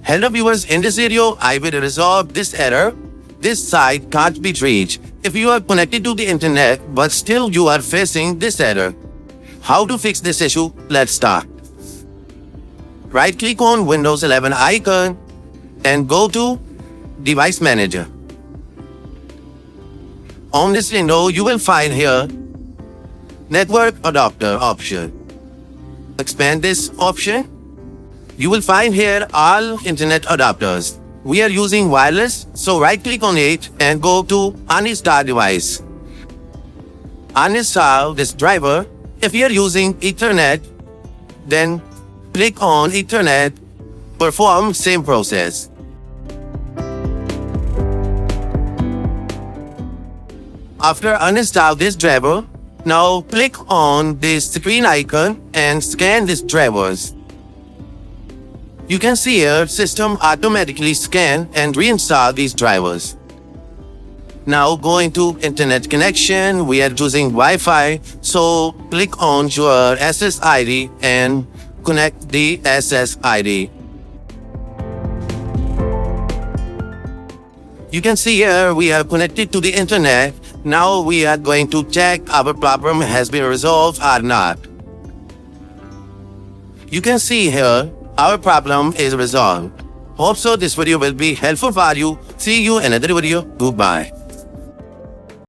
Hello viewers, in this video, I will resolve this error. This site can't be reached. If you are connected to the internet, but still you are facing this error. How to fix this issue? Let's start. Right click on Windows 11 icon and go to Device Manager. On this window, you will find here Network Adapter option. Expand this option. You will find here all internet adapters. We are using wireless, so right click on it and go to Uninstall device. Uninstall this driver. If you are using Ethernet, then click on Ethernet. Perform same process. After uninstall this driver, now click on this screen icon and scan these drivers. You can see here system automatically scan and reinstall these drivers. Now go into internet connection. We are using Wi-Fi, so click on your SSID and connect the SSID. You can see here we are connected to the internet. Now we are going to check our problem has been resolved or not. You can see here our problem is resolved. Hope so this video will be helpful for you. See you in another video. Goodbye.